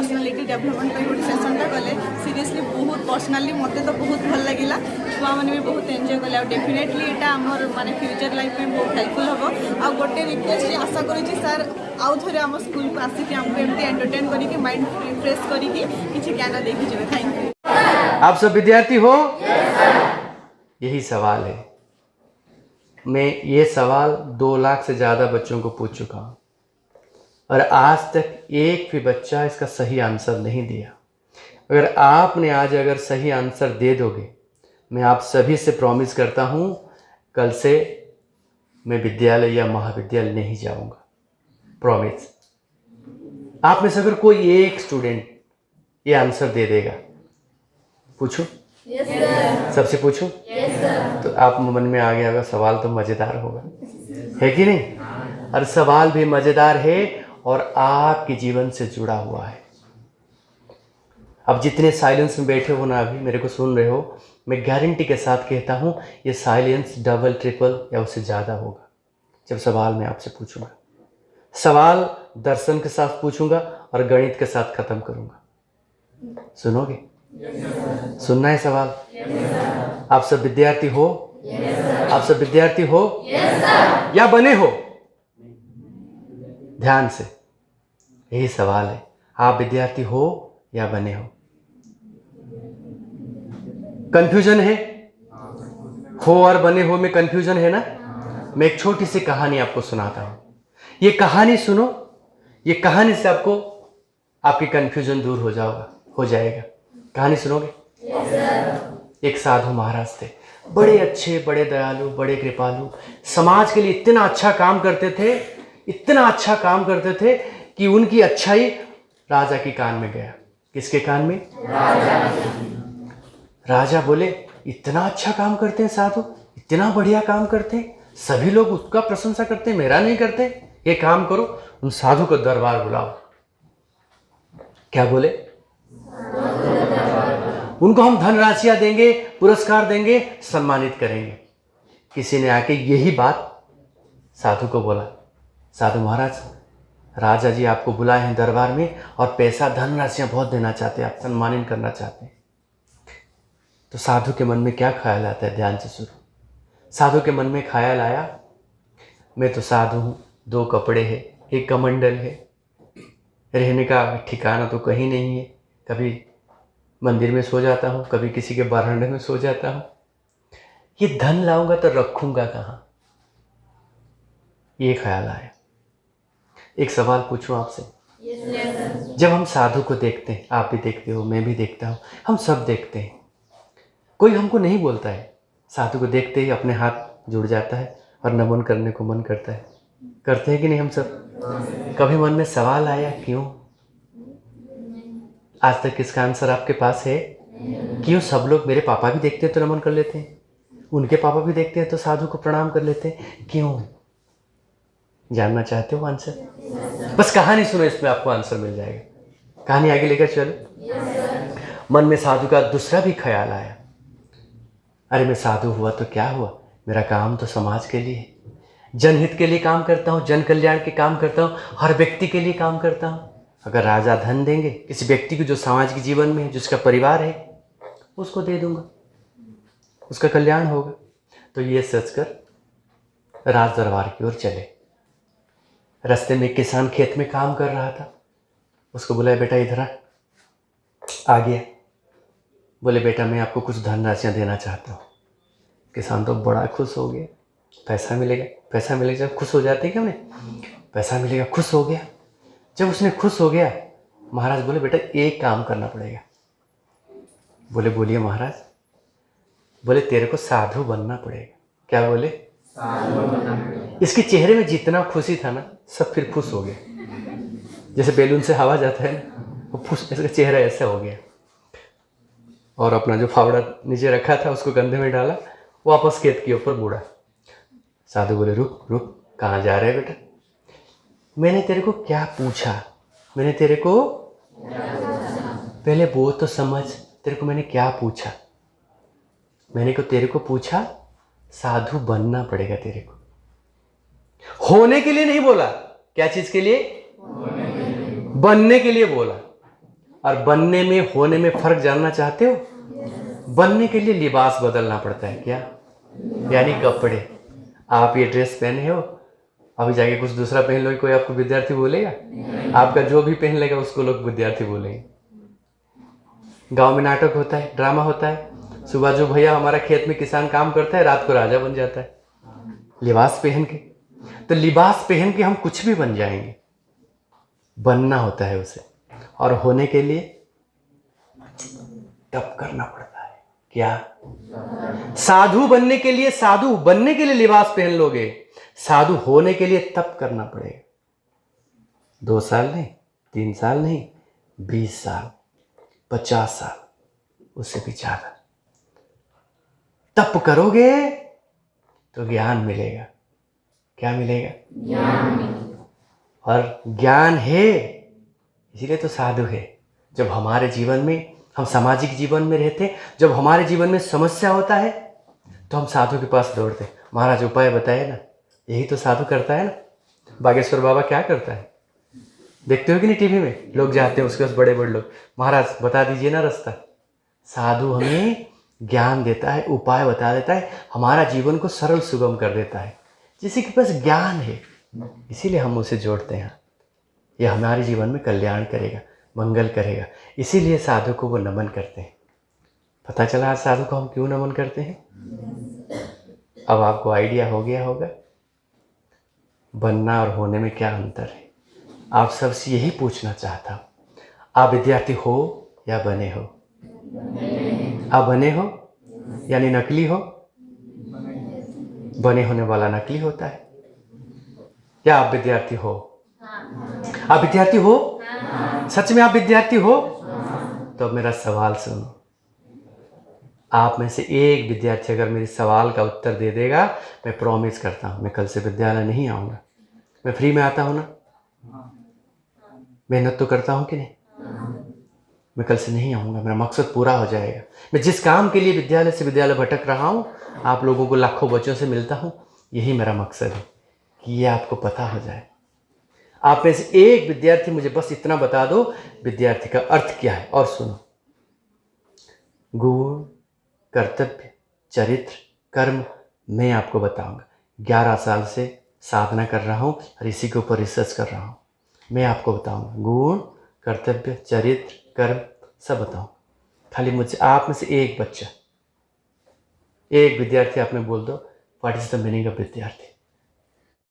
Personality development पर गोटे सेसनटा कले सीरियसली बहुत पर्सनाली मत तो बहुत भल लगे छुआ मैंने भी बहुत एंजॉय कले और डेफिनेटली यहाँ आमर माने फ्यूचर लाइफ में बहुत हेल्पफुल हम आ गोटे रिक्वेस्ट आशा करुँची सर आउ थे आम स्कूल को आसिक आमको एमती एंटरटेन करके माइंड रिफ्रेश करके किसी ज्ञान देखी जाए। Thank you. आप सब विद्यार्थी हो? यही सवाल है। मैं ये सवाल 2 लाख से ज़्यादा बच्चों को पूछ चुका हूँ और आज तक एक भी बच्चा इसका सही आंसर नहीं दिया। अगर आपने आज अगर सही आंसर दे दोगे, मैं आप सभी से प्रॉमिस करता हूँ कल से मैं विद्यालय या महाविद्यालय नहीं जाऊँगा। प्रॉमिस। आप में से अगर कोई एक स्टूडेंट ये आंसर दे देगा, पूछूं? Yes sir. सबसे पूछूं? Yes sir. तो आप मन में आ गया होगा सवाल तो मज़ेदार होगा, है कि नहीं? और सवाल भी मज़ेदार है और आपके जीवन से जुड़ा हुआ है। अब जितने साइलेंस में बैठे हो ना, अभी मेरे को सुन रहे हो, मैं गारंटी के साथ कहता हूँ ये साइलेंस डबल ट्रिपल या उससे ज़्यादा होगा जब सवाल मैं आपसे पूछूंगा। सवाल दर्शन के साथ पूछूंगा और गणित के साथ ख़त्म करूंगा। सुनोगे? सुनना है सवाल? आप सब विद्यार्थी हो? आप सब विद्यार्थी हो या बने हो? ध्यान से, यही सवाल है। आप विद्यार्थी हो या बने हो? कंफ्यूजन है? हो और बने हो में कंफ्यूजन है ना? मैं एक छोटी सी कहानी आपको सुनाता हूं। ये कहानी सुनो, ये कहानी से आपको आपकी कंफ्यूजन दूर हो जाएगा। कहानी सुनोगे? एक साधु महाराज थे, बड़े अच्छे, बड़े दयालु, बड़े कृपालु, समाज के लिए इतना अच्छा काम करते थे, इतना अच्छा काम करते थे कि उनकी अच्छाई राजा के कान में गया। किसके कान में? राजा बोले इतना अच्छा काम करते हैं साधु, इतना बढ़िया काम करते हैं, सभी लोग उसका प्रशंसा करते हैं, मेरा नहीं करते। ये काम करो, उन साधु को दरबार बुलाओ। क्या बोले? उनको हम धनराशियां देंगे, पुरस्कार देंगे, सम्मानित करेंगे। किसी ने आके यही बात साधु को बोला, साधु महाराज, राजा जी आपको बुलाए हैं दरबार में और पैसा धनराशियां बहुत देना चाहते हैं, आप सम्मानित करना चाहते हैं। तो साधु के मन में क्या ख्याल आता है? ध्यान से सुनो। साधु के मन में ख्याल आया, मैं तो साधु हूँ, 2 कपड़े हैं, एक कमंडल है, रहने का ठिकाना तो कहीं नहीं है, कभी मंदिर में सो जाता हूँ, कभी किसी के बरामदे में सो जाता हूँ, ये धन लाऊंगा तो रखूंगा कहाँ? ये ख्याल आया। एक सवाल पूछूं आपसे? जब हम साधु को देखते हैं, आप भी देखते हो, मैं भी देखता हूँ, हम सब देखते हैं, कोई हमको नहीं बोलता है, साधु को देखते ही अपने हाथ जुड़ जाता है और नमन करने को मन करता है। करते हैं कि नहीं हम सब? कभी मन में सवाल आया क्यों? आज तक इसका आंसर आपके पास है? क्यों सब लोग, मेरे पापा भी देखते हैं तो नमन कर लेते हैं, उनके पापा भी देखते हैं तो साधु को प्रणाम कर लेते हैं, क्यों? जानना चाहते हो आंसर? बस कहानी सुनो, इसमें आपको आंसर मिल जाएगा। कहानी आगे लेकर चलो। मन में साधु का दूसरा भी ख्याल आया, अरे मैं साधु हुआ तो क्या हुआ, मेरा काम तो समाज के लिए, जनहित के लिए काम करता हूँ, जन कल्याण के काम करता हूँ, हर व्यक्ति के लिए काम करता हूँ। अगर राजा धन देंगे किसी व्यक्ति को जो समाज के जीवन में है, जिसका परिवार है, उसको दे दूंगा, उसका कल्याण होगा। तो ये सोचकर राज दरबार की ओर चले। रास्ते में एक किसान खेत में काम कर रहा था, उसको बोला बेटा इधर आ गया। बोले बेटा मैं आपको कुछ धनराशियाँ देना चाहता हूँ। किसान तो बड़ा खुश हो गया, पैसा मिलेगा, पैसा मिलेगा। जब खुश हो जाते हैं क्या उन्हें, पैसा मिलेगा, खुश हो गया। जब उसने खुश हो गया, महाराज बोले बेटा एक काम करना पड़ेगा। बोले बोलिए महाराज। बोले तेरे को साधु बनना पड़ेगा। क्या बोले? साधु बनना पड़ेगा। इसके चेहरे में जितना खुशी था ना, सब फिर खुश हो गया, जैसे बैलून से हवा जाता है ना, वो खुश, इसका चेहरा ऐसा हो गया। और अपना जो फावड़ा नीचे रखा था उसको कंधे में डाला, वापस खेत के ऊपर मुड़ा। साधु बोले रुक रुक, कहाँ जा रहे बेटा? मैंने तेरे को क्या पूछा? मैंने तेरे को पहले वो तो समझ, तेरे को मैंने क्या पूछा? मैंने को तेरे को पूछा साधु बनना पड़ेगा तेरे को, होने के लिए नहीं बोला। क्या चीज के लिए? बनने के लिए बोला। और बनने में होने में फर्क जानना चाहते हो? बनने के लिए लिबास बदलना पड़ता है। क्या? यानी कपड़े। आप ये ड्रेस पहने हो, अभी जाके कुछ दूसरा पहन लो, कोई आपको विद्यार्थी बोलेगा? आपका जो भी पहन लेगा उसको लोग विद्यार्थी बोलेंगे। गांव में नाटक होता है, ड्रामा होता है। सुबह जो भैया हमारा खेत में किसान काम करता है, रात को राजा बन जाता है लिबास पहन के। तो लिबास पहन के हम कुछ भी बन जाएंगे। बनना होता है उसे, और होने के लिए तप करना पड़ता है। क्या? साधु बनने के लिए लिबास पहन लोगे, साधु होने के लिए तप करना पड़ेगा। 2 साल नहीं, 3 साल नहीं, 20 साल, 50 साल, उससे भी ज्यादा तप करोगे तो ज्ञान मिलेगा। क्या मिलेगा? और ज्ञान है, इसीलिए तो साधु है। जब हमारे जीवन में, हम सामाजिक जीवन में रहते, जब हमारे जीवन में समस्या होता है तो हम साधु के पास दौड़ते। महाराज उपाय बताए ना, यही तो साधु करता है ना। बागेश्वर बाबा क्या करता है, देखते हो कि नहीं टीवी में? लोग जाते हैं उसके पास, बड़े बड़े लोग, महाराज बता दीजिए ना रास्ता। साधु हमें ज्ञान देता है, उपाय बता देता है, हमारा जीवन को सरल सुगम कर देता है। जिसके पास ज्ञान है, इसीलिए हम उसे जोड़ते हैं। यह हमारे जीवन में कल्याण करेगा, मंगल करेगा, इसीलिए साधु को वो नमन करते हैं। पता चला आज साधु को हम क्यों नमन करते हैं? अब आपको आइडिया हो गया होगा बनना और होने में क्या अंतर है। आप सबसे यही पूछना चाहता हूँ, आप विद्यार्थी हो या बने हो? आप बने हो यानी नकली हो? बने होने वाला नकली होता है। या आप विद्यार्थी हो? आप विद्यार्थी हो? सच में आप विद्यार्थी हो? तो अब मेरा सवाल सुनो। आप में से एक विद्यार्थी अगर मेरे सवाल का उत्तर दे देगा, मैं प्रॉमिस करता हूँ मैं कल से विद्यालय नहीं आऊँगा। मैं फ्री में आता हूँ ना, मेहनत तो करता हूँ कि नहीं? मैं कल से नहीं आऊँगा, मेरा मकसद पूरा हो जाएगा। मैं जिस काम के लिए विद्यालय से विद्यालय भटक रहा हूँ, आप लोगों को लाखों बच्चों से मिलता हूँ, यही मेरा मकसद है कि ये आपको पता हो जाए। आप में से एक विद्यार्थी मुझे बस इतना बता दो विद्यार्थी का अर्थ क्या है। और सुनो, गुण, कर्तव्य, चरित्र, कर्म मैं आपको बताऊंगा। 11 साल से साधना कर रहा हूँ और इसी के ऊपर रिसर्च कर रहा हूँ। मैं आपको बताऊंगा गुण, कर्तव्य, चरित्र, कर्म सब बताऊँ। खाली मुझे आप में से एक बच्चा, एक विद्यार्थी आप में बोल दो what is the meaning of विद्यार्थी।